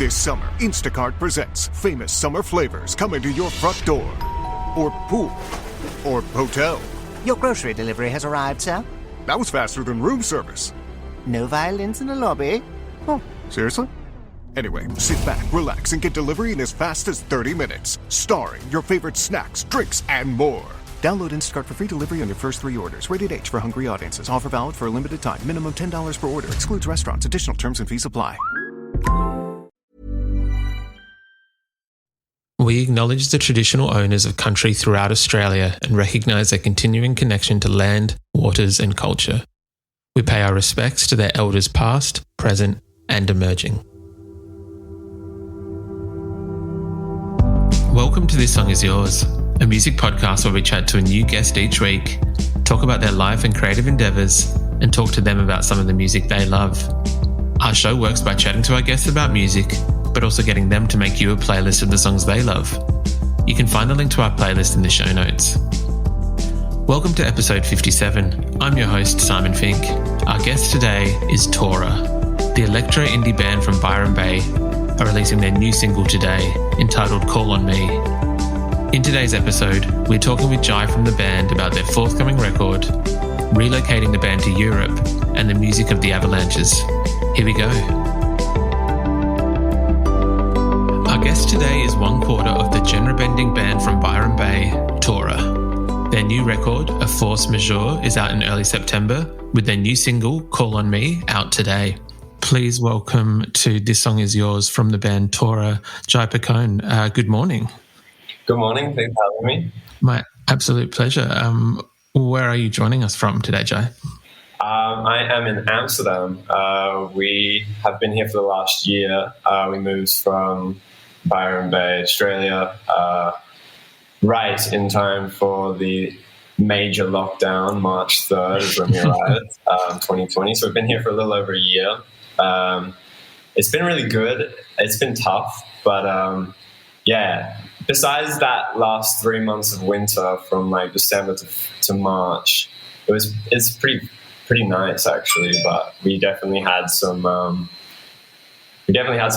This summer, Instacart presents famous summer flavors coming to your front door. Or pool. Or hotel. Your grocery delivery has arrived, sir. That was faster than room service. No violins in the lobby. Oh, seriously? Anyway, sit back, relax, and get delivery in as fast as 30 minutes. Starring your favorite snacks, drinks, and more. Download Instacart for free delivery on your first 3 orders. Rated H for hungry audiences. Offer valid for a limited time. Minimum $10 per order. Excludes restaurants. Additional terms and fees apply. We acknowledge the traditional owners of country throughout Australia and recognise their continuing connection to land, waters and culture. We pay our respects to their elders past, present and emerging. Welcome to This Song Is Yours, a music podcast where we chat to a new guest each week, talk about their life and creative endeavours, and talk to them about some of the music they love. Our show works by chatting to our guests about music, but also getting them to make you a playlist of the songs they love. You can find the link to our playlist in the show notes. Welcome to episode 57. I'm your host, Simon Fink. Our guest today is Tora. The electro indie band from Byron Bay are releasing their new single today, entitled Call On Me. In today's episode, we're talking with Jai from the band about their forthcoming record, relocating the band to Europe, and the music of the Avalanches. Here we go. Our guest today is one quarter of the genre-bending band from Byron Bay, Tora. Their new record, A Force Majeure, is out in early September, with their new single, Call On Me, out today. Please welcome to This Song Is Yours from the band Tora, Jai Piccone. Good morning. Good morning. Thanks for having me. My absolute pleasure. Where are you joining us from today, Jai? I am in Amsterdam. We have been here for the last year. We moved from Byron Bay, Australia, right in time for the major lockdown. March 3rd is when we arrived, 2020. So we've been here for a little over a year. It's been really good. It's been tough, but yeah, besides that last 3 months of winter from like December to March, it's pretty nice actually, but we definitely had some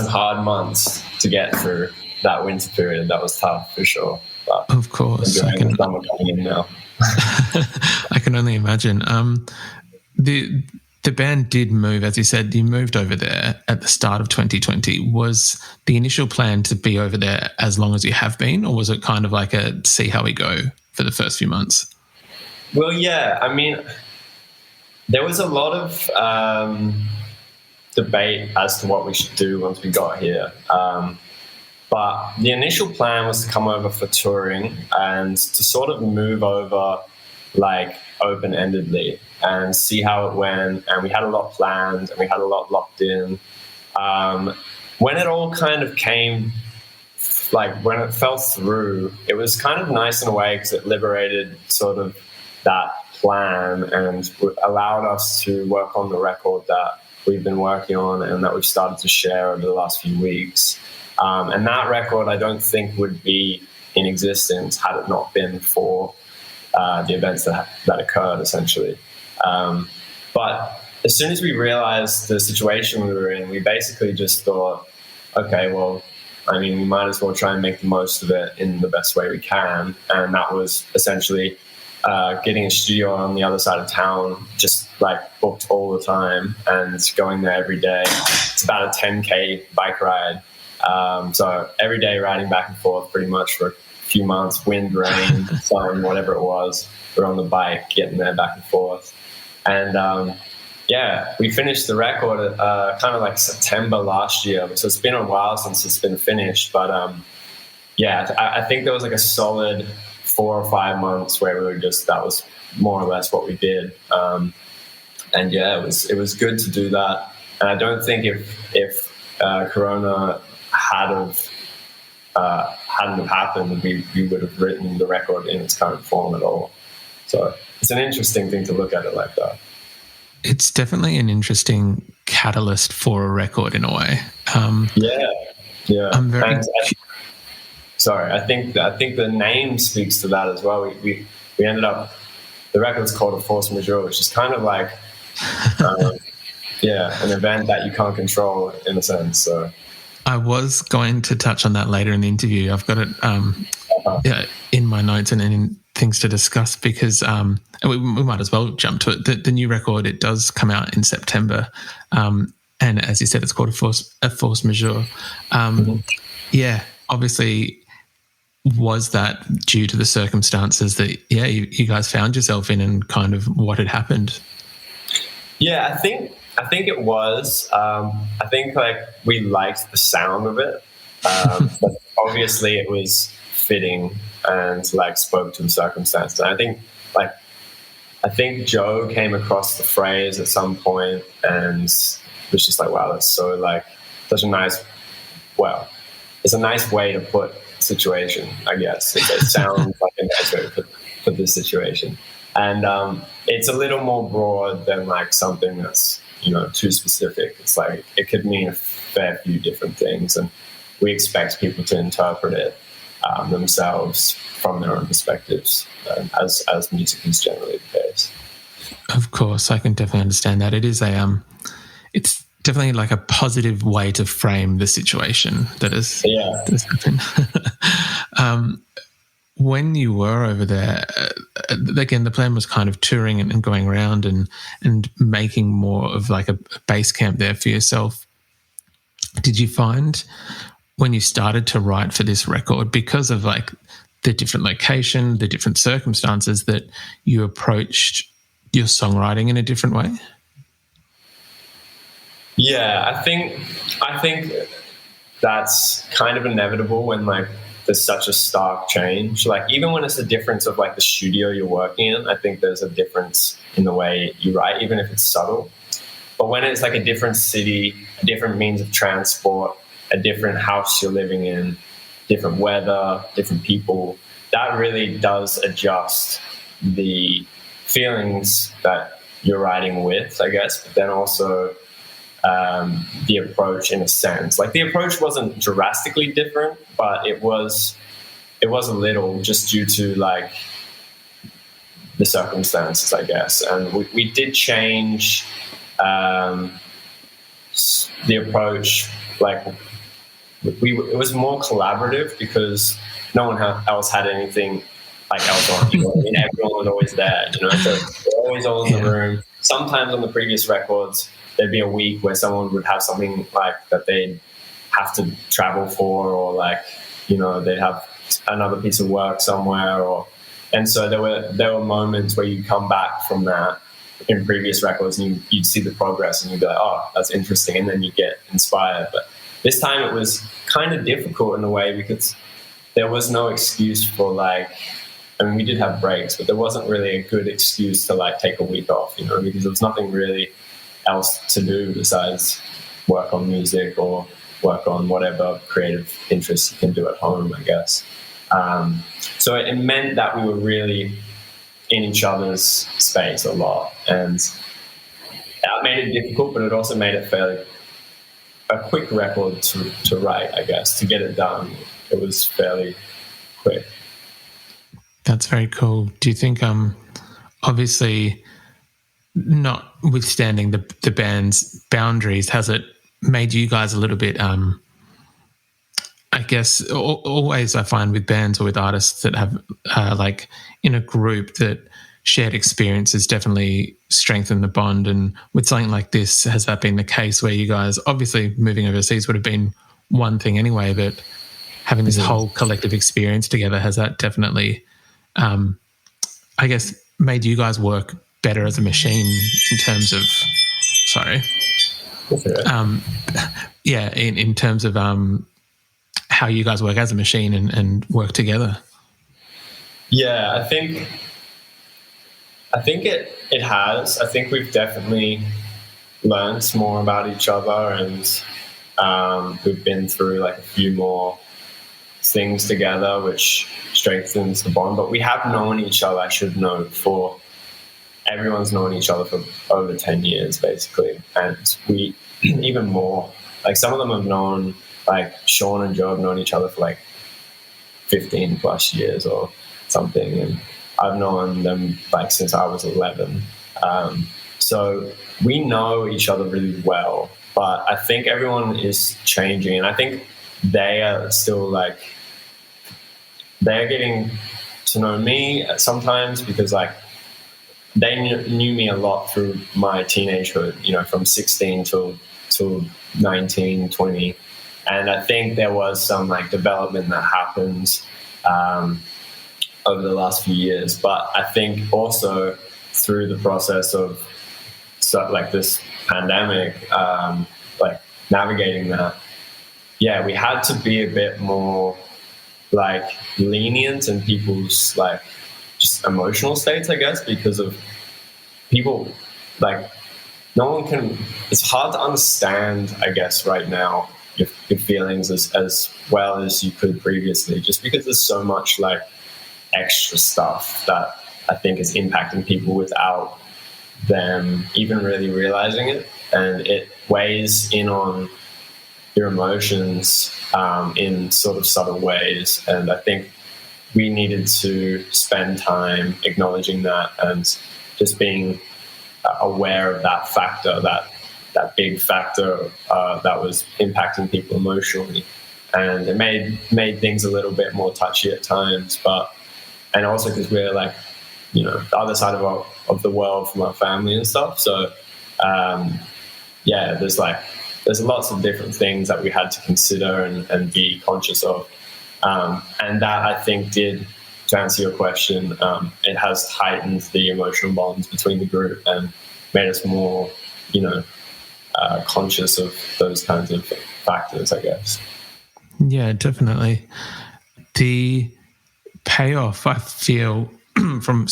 hard months to get through that winter period. That was tough for sure. But of course, I can summer coming in now. I can only imagine. The band did move, as you said. You moved over there at the start of 2020. Was the initial plan to be over there as long as you have been, or was it kind of like a see how we go for the first few months? Well, yeah. I mean, there was a lot of debate as to what we should do once we got here. But the initial plan was to come over for touring and to sort of move over like open-endedly and see how it went. And we had a lot planned and we had a lot locked in. When it all kind of came, like when it fell through, it was kind of nice in a way because it liberated sort of that plan and allowed us to work on the record that we've been working on and that we've started to share over the last few weeks. And that record, I don't think would be in existence had it not been for the events that occurred, essentially. But as soon as we realized the situation we were in, we basically just thought, okay, well, I mean, we might as well try and make the most of it in the best way we can. And that was essentially getting a studio on the other side of town, just like booked all the time and going there every day. It's about a 10K bike ride. So every day riding back and forth pretty much for a few months, wind, rain, sun, whatever it was. We're on the bike, getting there back and forth. And yeah, we finished the record kind of like September last year. So it's been a while since it's been finished. But yeah, I think there was like a solid 4 or 5 months where we were just, that was more or less what we did. And yeah, it was good to do that. And I don't think if Corona hadn't have happened, we would have written the record in its current form at all. So it's an interesting thing to look at it like that. It's definitely an interesting catalyst for a record in a way. Yeah. I'm very. I think the name speaks to that as well. We ended up, the record's called A Force Majeure, which is kind of like, an event that you can't control in a sense. So I was going to touch on that later in the interview. I've got it in my notes and in things to discuss because and we might as well jump to it. The new record, it does come out in September. And as you said, it's called A Force Majeure. Yeah, obviously, was that due to the circumstances that, you guys found yourself in and kind of what had happened? Yeah, I think it was. I think like we liked the sound of it, but obviously it was fitting and like spoke to the circumstances. And I think Joe came across the phrase at some point and was just like, wow, that's so like such a nice, well, it's a nice way to put situation, I guess. It sounds like a nice way to put this situation. And it's a little more broad than like something that's, too specific. It's like it could mean a fair few different things, and we expect people to interpret it themselves from their own perspectives, as music is generally the case. Of course, I can definitely understand that. It is it's definitely like a positive way to frame the situation that has happened. When you were over there, again, the plan was kind of touring and going around and making more of like a base camp there for yourself. Did you find when you started to write for this record, because of like the different location, the different circumstances, that you approached your songwriting in a different way? Yeah, I think that's kind of inevitable when like there's such a stark change. Like even when it's a difference of like the studio you're working in, I think there's a difference in the way you write, even if it's subtle. But when it's like a different city, a different means of transport, a different house you're living in, different weather, different people, that really does adjust the feelings that you're writing with, I guess, but then also the approach in a sense. Like the approach wasn't drastically different, but it was a little, just due to like the circumstances, I guess. And we did change the approach. Like it was more collaborative because no one else had anything like else on. Everyone was always there, so they're always all in the room. Sometimes on the previous records, there'd be a week where someone would have something like that they'd have to travel for, or like, they'd have another piece of work somewhere, and so there were moments where you come back from that in previous records and you'd see the progress and you'd be like, oh, that's interesting, and then you get inspired. But this time it was kind of difficult in a way because there was no excuse for like, I mean, we did have breaks, but there wasn't really a good excuse to like take a week off, because there was nothing really else to do besides work on music or work on whatever creative interests you can do at home, I guess. So it meant that we were really in each other's space a lot, and that made it difficult, but it also made it a quick record to write, I guess. To get it done, it was fairly quick. That's very cool. Do you think, obviously, notwithstanding the band's boundaries, has it made you guys a little bit, I guess, always I find with bands or with artists that have like in a group, that shared experiences definitely strengthen the bond. And with something like this, has that been the case where you guys, obviously moving overseas would have been one thing anyway, but having this whole collective experience together, has that definitely, I guess, made you guys work better as a machine in terms of, in terms of how you guys work as a machine and work together? Yeah, I think it has. I think we've definitely learned more about each other, and we've been through like a few more things together, which strengthens the bond. But we have known each other, I should note, everyone's known each other for over 10 years, basically. And we, even more, like some of them have known, like Sean and Joe have known each other for like 15 plus years or something. And I've known them like since I was 11. So we know each other really well. but I think everyone is changing, and I think they are still like, they're getting to know me sometimes because like they knew me a lot through my teenagehood, you know, from 16 till 19, 20. And I think there was some like development that happened over the last few years. But I think also through the process of like this pandemic, like navigating that, yeah, we had to be a bit more like lenient in people's like just emotional states, I guess, because of people like no one can, it's hard to understand, I guess, right now your feelings as well as you could previously, just because there's so much like extra stuff that I think is impacting people without them even really realizing it, and it weighs in on your emotions in sort of subtle ways. And I think we needed to spend time acknowledging that and just being aware of that factor, that big factor that was impacting people emotionally. And it made things a little bit more touchy at times, and also because we're like, you know, the other side of the world from our family and stuff. So yeah, there's lots of different things that we had to consider and be conscious of. And that, I think, did, to answer your question, it has heightened the emotional bonds between the group and made us more, you know, conscious of those kinds of factors, I guess. Yeah, definitely. The payoff, I feel, from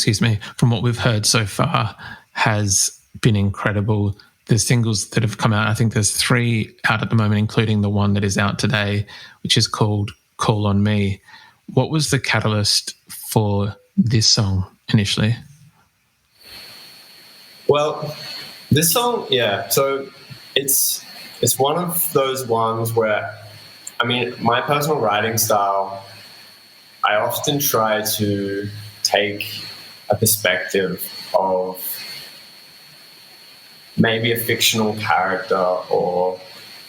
what we've heard so far has been incredible. The singles that have come out, I think there's 3 out at the moment, including the one that is out today, which is called Call on Me. What was the catalyst for this song initially? Well, this song, yeah, so it's one of those ones where, I mean, my personal writing style, I often try to take a perspective of maybe a fictional character or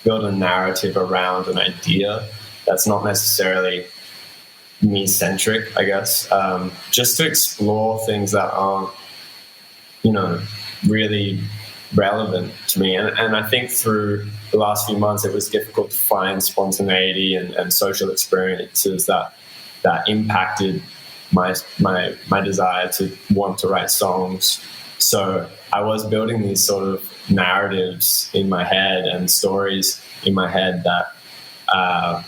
build a narrative around an idea that's not necessarily me-centric, I guess, just to explore things that aren't, you know, really relevant to me. And I think through the last few months, it was difficult to find spontaneity and social experiences that impacted my desire to want to write songs. So I was building these sort of narratives in my head and stories in my head that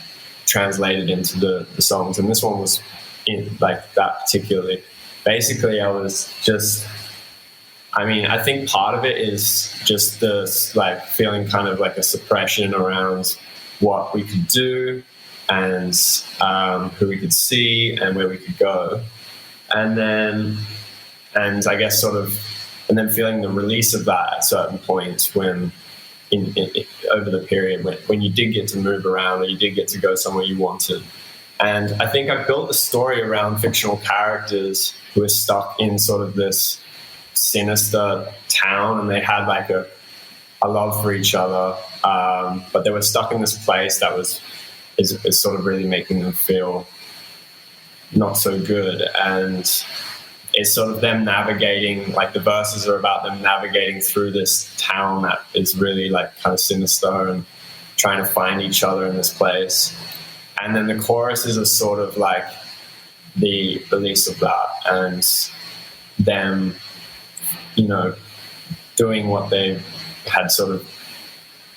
translated into the songs. And this one was in like that particularly. Basically, I was just, I mean, I think part of it is just this like feeling kind of like a suppression around what we could do and who we could see and where we could go. And I guess sort of, and then feeling the release of that at certain points when over the period when you did get to move around or you did get to go somewhere you wanted. And I think I built the story around fictional characters who were stuck in sort of this sinister town, and they had like a love for each other, but they were stuck in this place that is sort of really making them feel not so good. And it's sort of them navigating, like the verses are about them navigating through this town that is really like kind of sinister and trying to find each other in this place. And then the choruses are sort of like the release of that and them, you know, doing what they had sort of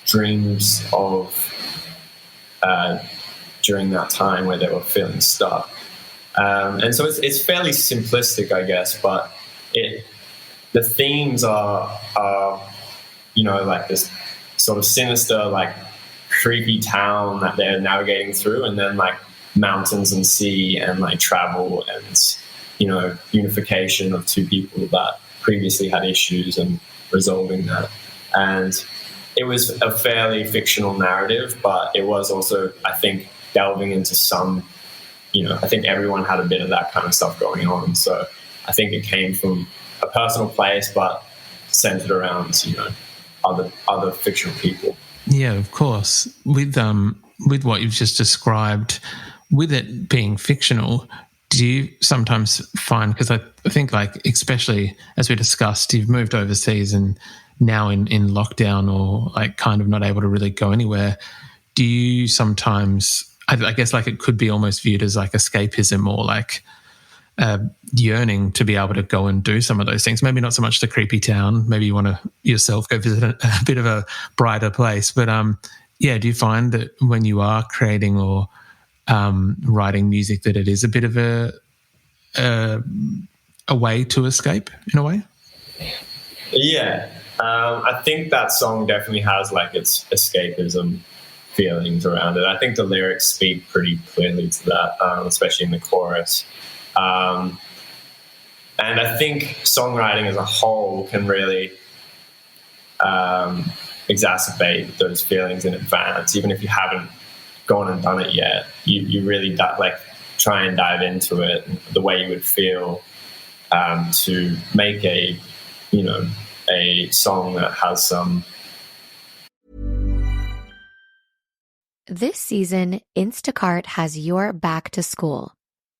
dreams of during that time where they were feeling stuck. And so it's fairly simplistic, I guess, but the themes are, you know, like this sort of sinister, like creepy town that they're navigating through, and then like mountains and sea and like travel and, you know, unification of two people that previously had issues and resolving that. And it was a fairly fictional narrative, but it was also, I think, delving into some, you know, I think everyone had a bit of that kind of stuff going on. So I think it came from a personal place, but centered around, you know, other fictional people. Yeah, of course. With what you've just described, with it being fictional, do you sometimes find, because I think, like, especially as we discussed, you've moved overseas and now in lockdown or like kind of not able to really go anywhere, do you sometimes, I guess, like, it could be almost viewed as like escapism or like yearning to be able to go and do some of those things? Maybe not so much the creepy town. Maybe you want to yourself go visit a bit of a brighter place. But yeah, do you find that when you are creating or writing music that it is a bit of a way to escape in a way? Yeah, I think that song definitely has like its escapism feelings around it. I think the lyrics speak pretty clearly to that, especially in the chorus. And I think songwriting as a whole can really exacerbate those feelings in advance, even if you haven't gone and done it yet. You really try and dive into it the way you would feel to make a song that has some. This season, Instacart has your back to school.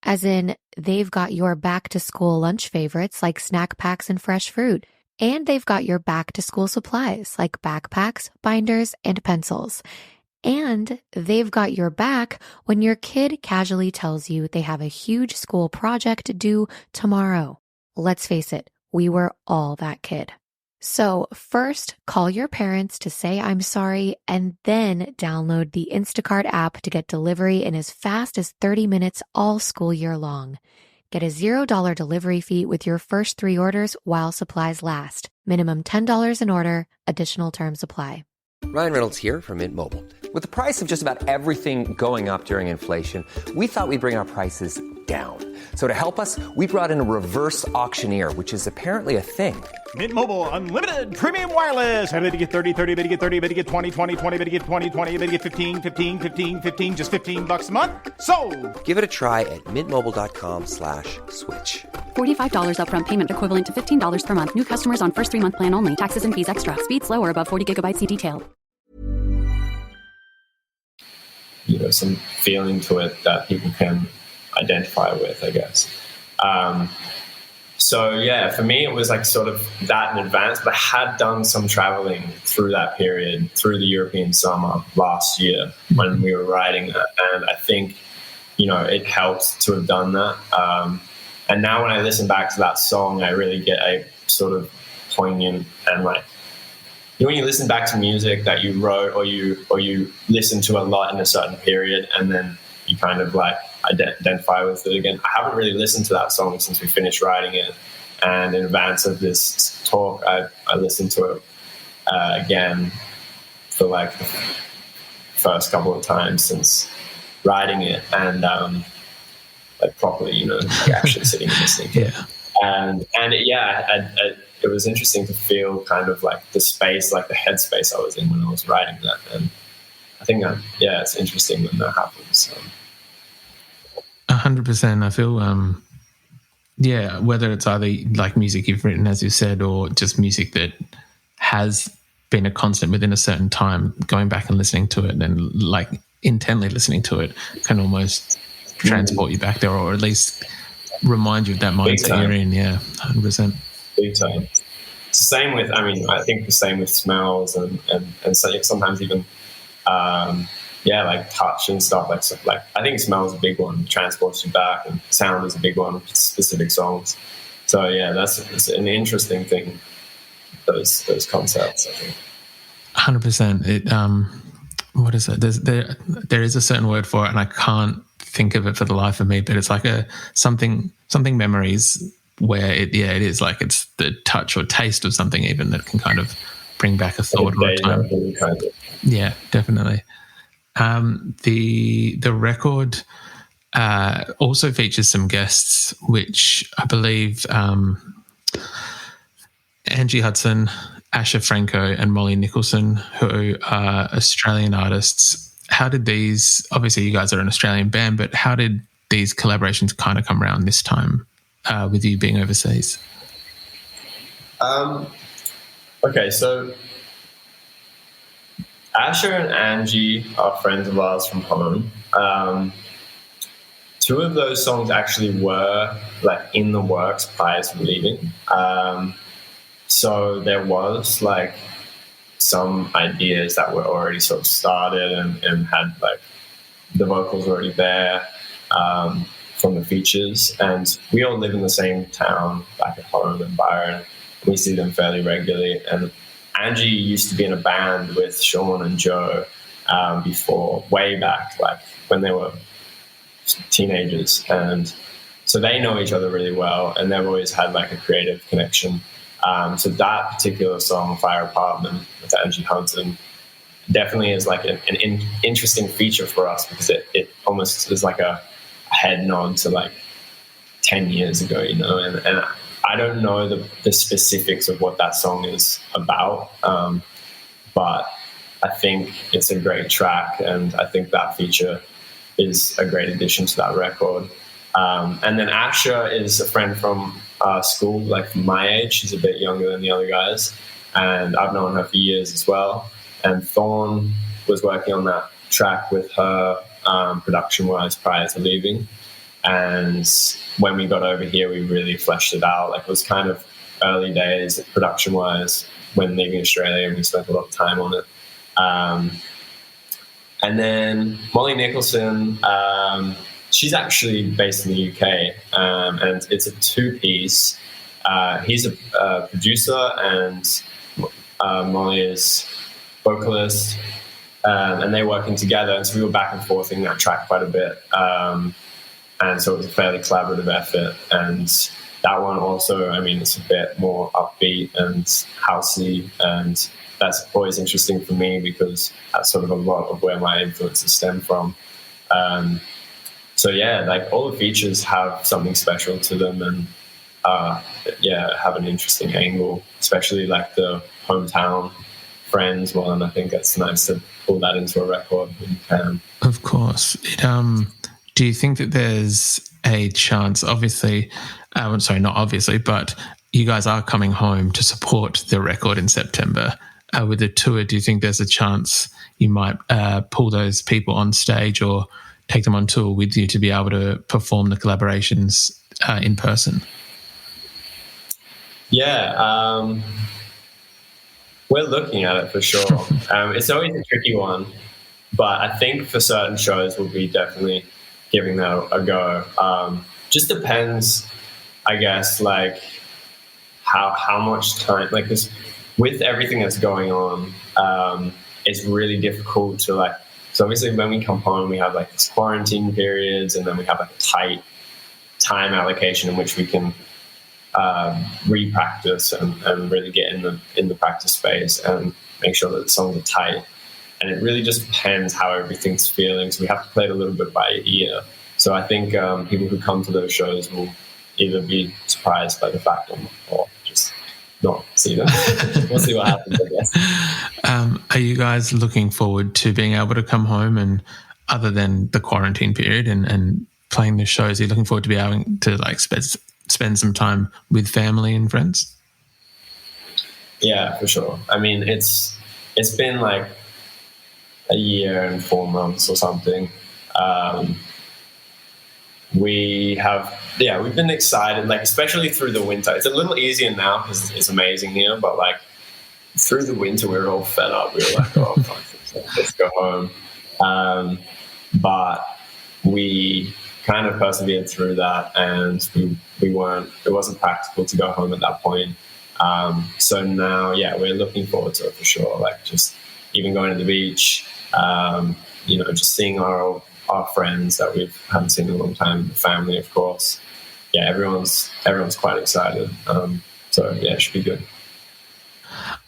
As in, they've got your back to school lunch favorites like snack packs and fresh fruit. And they've got your back to school supplies like backpacks, binders, and pencils. And they've got your back when your kid casually tells you they have a huge school project due tomorrow. Let's face it, we were all that kid. So first, call your parents to say I'm sorry, and then download the Instacart app to get delivery in as fast as 30 minutes all school year long. Get a $0 delivery fee with your first 3 orders while supplies last. Minimum $10 an order. Additional terms apply. Ryan Reynolds here from Mint Mobile. With the price of just about everything going up during inflation, we thought we'd bring our prices down. So to help us, we brought in a reverse auctioneer, which is apparently a thing. Mint Mobile Unlimited Premium Wireless. How to get 30, 30, bit to get 30, bit to get 20, 20, 20, bit to get 20, 20, bit to get 15, 15, 15, 15, just $15 a month? Sold! Give it a try at mintmobile.com/switch. $45 upfront payment equivalent to $15 per month. New customers on first 3-month plan only. Taxes and fees extra. Speed slower above 40 gigabytes. See detail. Some feeling to it that people can identify with, I guess. So yeah, for me, it was like sort of that in advance, but I had done some traveling through that period, through the European summer last year when we were writing that. And I think, it helped to have done that. And now when I listen back to that song, I really get a sort of poignant and like, when you listen back to music that you wrote or you listen to a lot in a certain period and then you kind of like identify with it again. I haven't really listened to that song since we finished writing it. And in advance of this talk, I listened to it again for like the first couple of times since writing it and like properly, actually sitting and listening to it. And it was interesting to feel kind of like the space, like the headspace I was in when I was writing that. And I think it's interesting when that happens. So. 100%. I feel, whether it's either like music you've written, as you said, or just music that has been a constant within a certain time, going back and listening to it and like intently listening to it can almost transport you back there, or at least remind you of that mindset you're in. Yeah, 100%. Big time. It's the same with, I think the same with smells and sometimes even, like touch and stuff. Like I think smell is a big one, transports you back, and sound is a big one, specific songs. So yeah, it's an interesting thing. Those concepts, I think. 100%. It what is it? There is a certain word for it, and I can't think of it for the life of me. But it's like something memories where it is like it's the touch or taste of something even that can kind of bring back a thought or a time. Kind of. Yeah, definitely. The record also features some guests, which I believe Angie Hudson, Asher Franco, and Molly Nicholson, who are Australian artists. How did these? Obviously, you guys are an Australian band, but how did these collaborations kind of come around this time with you being overseas? Okay, so Asher and Angie are friends of ours from home. Two of those songs actually were like in the works prior to leaving. So there was like some ideas that were already sort of started and had like the vocals already there from the features. And we all live in the same town back at home in Byron. We see them fairly regularly. And Angie used to be in a band with Sean and Joe before, way back, like when they were teenagers. And so they know each other really well, and they've always had like a creative connection. So that particular song, Fire Apartment, with Angie Hunton, definitely is like an interesting feature for us, because it almost is like a head nod to like 10 years ago, you know, and I don't know the specifics of what that song is about, but I think it's a great track, and I think that feature is a great addition to that record. And then Asher is a friend from school, like from my age. She's a bit younger than the other guys, and I've known her for years as well. And Thorn was working on that track with her production-wise prior to leaving. And when we got over here, we really fleshed it out. Like, it was kind of early days production-wise when leaving Australia, and we spent a lot of time on it. And then Molly Nicholson, she's actually based in the UK, and it's a two-piece. He's a producer, and Molly is vocalist, and they're working together. And so we were back and forth in that track quite a bit. And so it was a fairly collaborative effort. And that one also, I mean, it's a bit more upbeat and housey, and that's always interesting for me because that's sort of a lot of where my influences stem from. So yeah, like all the features have something special to them, and have an interesting angle, especially like the hometown friends one. I think it's nice to pull that into a record when you can. Of course. Do you think that there's a chance, obviously, sorry, not obviously, but you guys are coming home to support the record in September with the tour? Do you think there's a chance you might pull those people on stage or take them on tour with you to be able to perform the collaborations in person? Yeah, we're looking at it for sure. It's always a tricky one, but I think for certain shows we'll be definitely giving that a go. Just depends, I guess, like how much time, like this, with everything that's going on, it's really difficult to like, so obviously when we come home, we have like this quarantine periods, and then we have like a tight time allocation in which we can re-practice and really get in the practice space and make sure that the songs are tight. And it really just depends how everything's feeling. So we have to play it a little bit by ear. So I think people who come to those shows will either be surprised by the fact or just not see them. We'll see what happens, I guess. Are you guys looking forward to being able to come home, and other than the quarantine period and playing the shows, are you looking forward to be able to like spend some time with family and friends? Yeah, for sure. I mean, it's been like a year and 4 months or something. We've been excited, like especially through the winter. It's a little easier now because it's amazing here, but like through the winter we were all fed up. We were like, oh fuck, let's go home. But we kind of persevered through that, and it wasn't practical to go home at that point. So now, yeah, we're looking forward to it for sure. Like just even going to the beach, just seeing our friends that we haven't seen in a long time, the family, of course. Yeah, everyone's quite excited. So yeah, it should be good.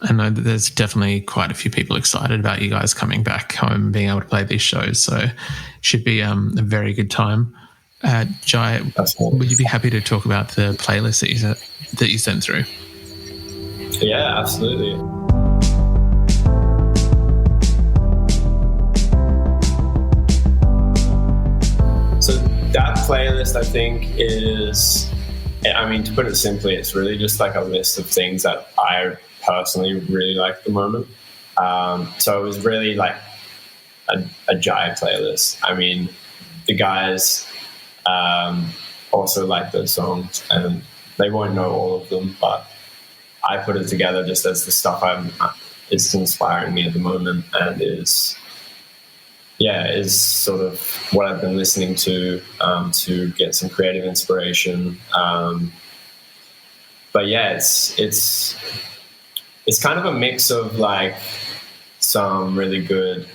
I know that there's definitely quite a few people excited about you guys coming back home and being able to play these shows. So it should be a very good time. Jai, would you be happy to talk about the playlist that you sent through? Yeah, absolutely. So that playlist, I think, is, I mean, to put it simply, it's really just like a list of things that I personally really like at the moment. So it was really like a Jai playlist. I mean, the guys also like those songs, and they won't know all of them, but I put it together just as the stuff is inspiring me at the moment, and is sort of what I've been listening to get some creative inspiration. But yeah, it's kind of a mix of like some really good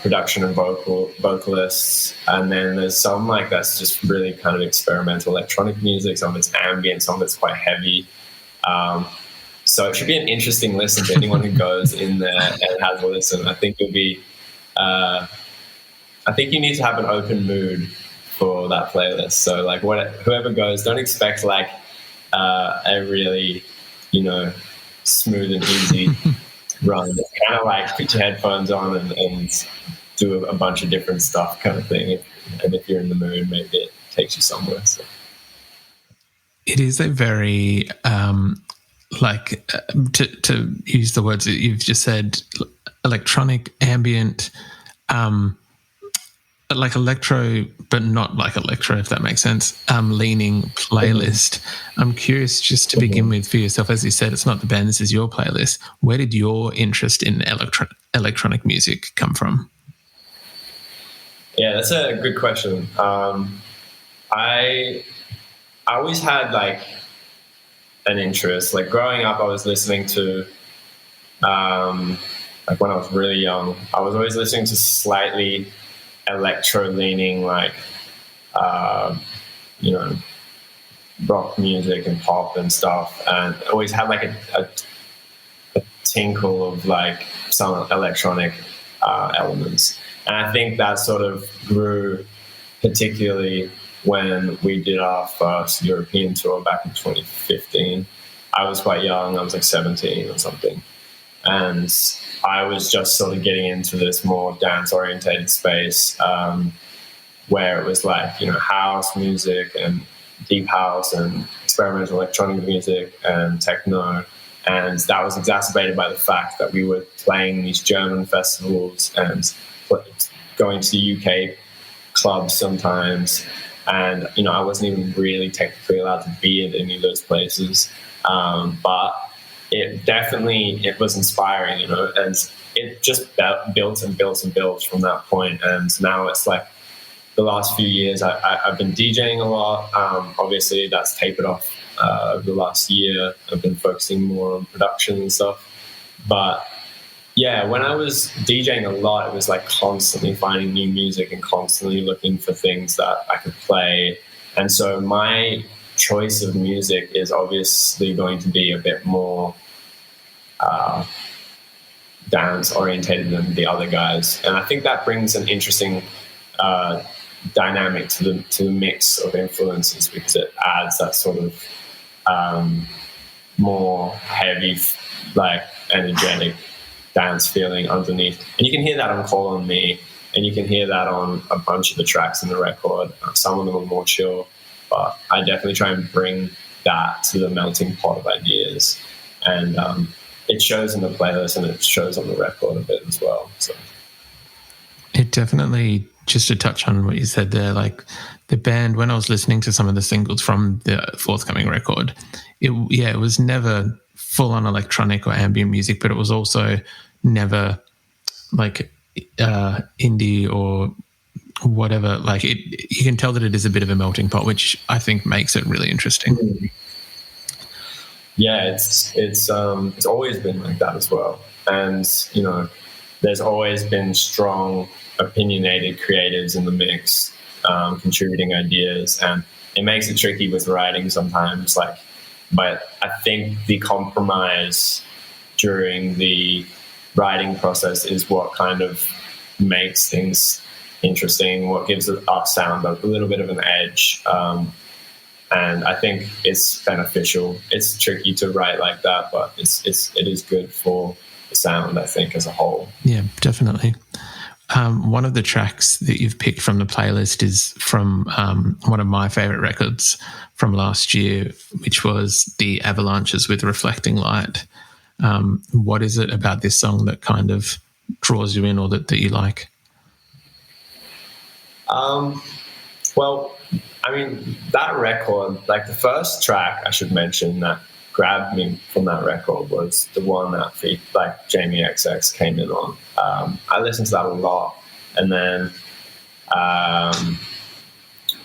production and vocalists, and then there's some like that's just really kind of experimental electronic music, some that's ambient, some that's quite heavy. So it should be an interesting listen to anyone who goes in there and has a listen. I think you'll be I think you need to have an open mood for that playlist. So like whoever goes, don't expect like a really, smooth and easy run. It's kind of like put your headphones on and do a bunch of different stuff kind of thing. And if you're in the mood, maybe it takes you somewhere. So. It is a very, to use the words that you've just said, electronic, ambient, like electro, but not like electro, if that makes sense, leaning playlist. I'm curious, just to begin with, for yourself, as you said, it's not the band, this is your playlist. Where did your interest in electronic music come from? Yeah, that's a good question. I always had like an interest. Like growing up, I was listening to, like when I was really young, I was always listening to slightly electro-leaning, like, rock music and pop and stuff, and always had like a tinkle of like some electronic elements. And I think that sort of grew, particularly when we did our first European tour back in 2015. I was quite young, I was like 17 or something. And I was just sort of getting into this more dance-orientated space, where it was like, house music and deep house and experimental electronic music and techno. And that was exacerbated by the fact that we were playing these German festivals and going to the UK clubs sometimes. And, I wasn't even really technically allowed to be at any of those places. But it was inspiring, and it just built and built and built from that point. And now it's like the last few years I've been DJing a lot. Obviously that's tapered off over the last year. I've been focusing more on production and stuff. But yeah, when I was DJing a lot, it was like constantly finding new music and constantly looking for things that I could play. And so my choice of music is obviously going to be a bit more dance orientated than the other guys, and I think that brings an interesting dynamic to the mix of influences, because it adds that sort of more heavy, like energetic dance feeling underneath. And you can hear that on Call on Me, and you can hear that on a bunch of the tracks in the record. Some of them are more chill, but I definitely try and bring that to the melting pot of ideas. And it shows in the playlist and it shows on the record a bit as well. So it definitely, just to touch on what you said there, like the band, when I was listening to some of the singles from the forthcoming record, it was never full on electronic or ambient music, but it was also never like indie or whatever. Like you can tell that it is a bit of a melting pot, which I think makes it really interesting. Yeah, it's always been like that as well. And, there's always been strong, opinionated creatives in the mix, contributing ideas. And it makes it tricky with writing sometimes. But I think the compromise during the writing process is what kind of makes things interesting, what gives our sound a little bit of an edge. And I think it's beneficial. It's tricky to write like that, but it is good for the sound, I think, as a whole. Yeah, definitely. One of the tracks that you've picked from the playlist is from one of my favorite records from last year, which was the Avalanches with Reflecting Light. What is it about this song that kind of draws you in, or that you like? Well, I mean, that record, like the first track I should mention that grabbed me from that record was the one that Jamie XX came in on. I listened to that a lot, and then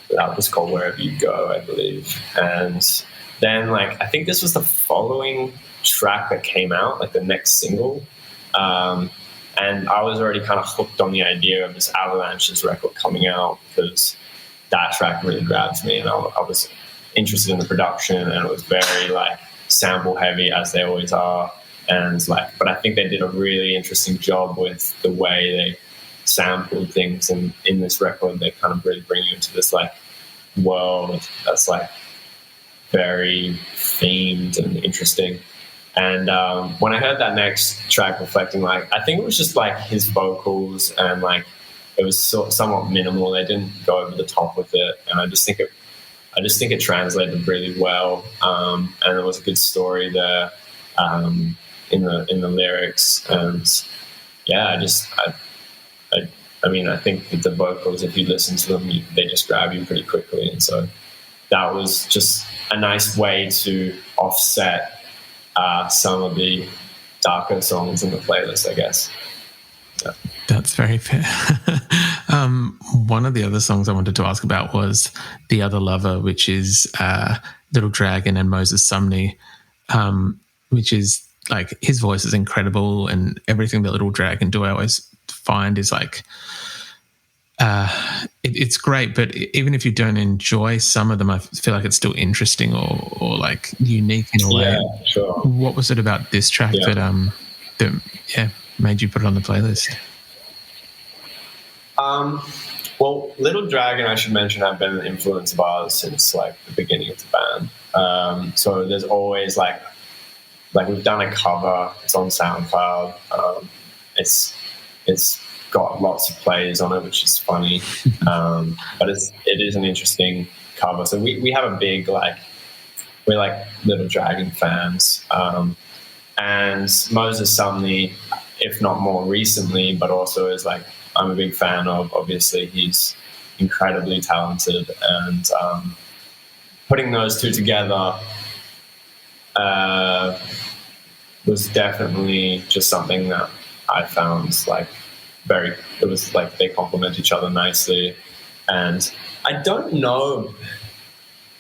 that was called Wherever You Go, I believe. And then I think this was the following track that came out, like the next single. And I was already kind of hooked on the idea of this Avalanches record coming out, because that track really grabbed me, and I was interested in the production, and it was very sample heavy, as they always are. And but I think they did a really interesting job with the way they sampled things, and in this record they kind of really bring you into this world that's very themed and interesting. And when I heard that next track, Reflecting, I think it was just his vocals, and it was somewhat minimal. They didn't go over the top with it, and I just think it translated really well. And there was a good story there in the lyrics, and yeah, I mean, I think that the vocals, if you listen to them, they just grab you pretty quickly, and so that was just a nice way to offset some of the darker songs in the playlist, I guess. Yeah. That's very fair. One of the other songs I wanted to ask about was The Other Lover, which is Little Dragon and Moses Sumney, which is his voice is incredible, and everything that Little Dragon do I always find is it's great, but even if you don't enjoy some of them, I feel like it's still interesting or unique in a way. Yeah, sure. What was it about this track that made you put it on the playlist? Well, Little Dragon, I should mention, have been an influence of ours since the beginning of the band. So there's always we've done a cover. It's on SoundCloud. It's got lots of plays on it, which is funny. But it is an interesting cover. So we have a big we're Little Dragon fans. And Moses Sumney, if not more recently, but also is I'm a big fan of. Obviously, he's incredibly talented, and putting those two together was definitely just something that I found it was they complement each other nicely. And I don't know,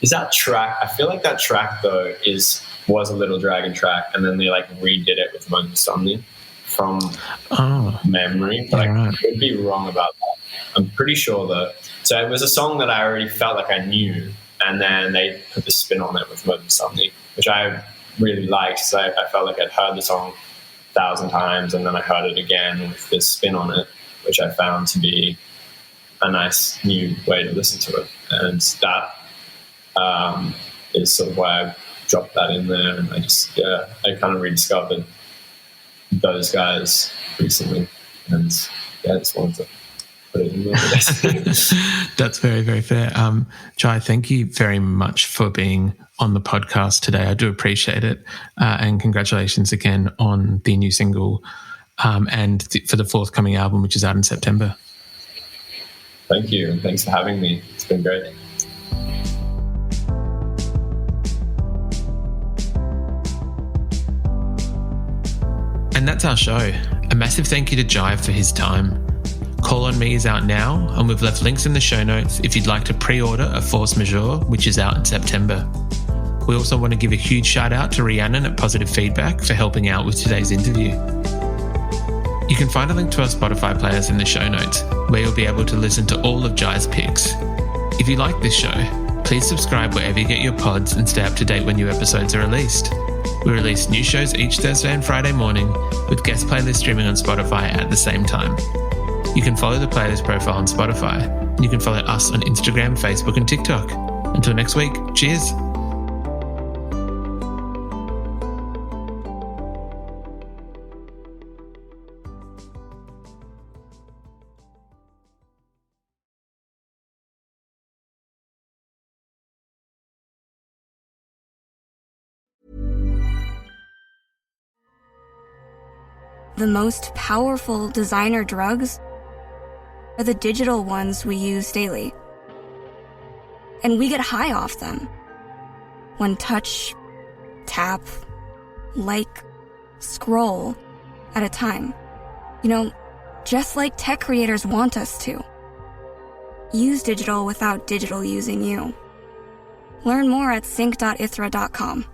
is that track, I feel that track though was a Little Dragon track, and then they redid it with Moses Sumney from memory, but I could be wrong about that. I'm pretty sure though. So it was a song that I already felt I knew, and then they put the spin on it with Moses Sumney, which I really liked. So I felt I'd heard the song 1,000 times, and then I heard it again with this spin on it, which I found to be a nice new way to listen to it. And that is sort of why I dropped that in there. And I kind of rediscovered those guys recently, and I just wanted to put it in there. That's very, very fair. Jai, thank you very much for being on the podcast today. I do appreciate it, and congratulations again on the new single and for the forthcoming album, which is out in September. Thank you, and thanks for having me. It's been great. And that's our show. A massive thank you to Jai for his time. Call on Me is out now, and we've left links in the show notes if you'd like to pre-order A Force Majeure, which is out in September. We also want to give a huge shout out to Rhiannon at Positive Feedback for helping out with today's interview. You can find a link to our Spotify players in the show notes, where you'll be able to listen to all of Jai's picks. If you like this show, please subscribe wherever you get your pods and stay up to date when new episodes are released. We release new shows each Thursday and Friday morning, with guest playlists streaming on Spotify at the same time. You can follow the playlist profile on Spotify, and you can follow us on Instagram, Facebook, and TikTok. Until next week, cheers. the most powerful designer drugs are the digital ones we use daily. And we get high off them. One touch, tap, like, scroll at a time. You know, just like tech creators want us to. Use digital without digital using you. Learn more at sync.ithra.com.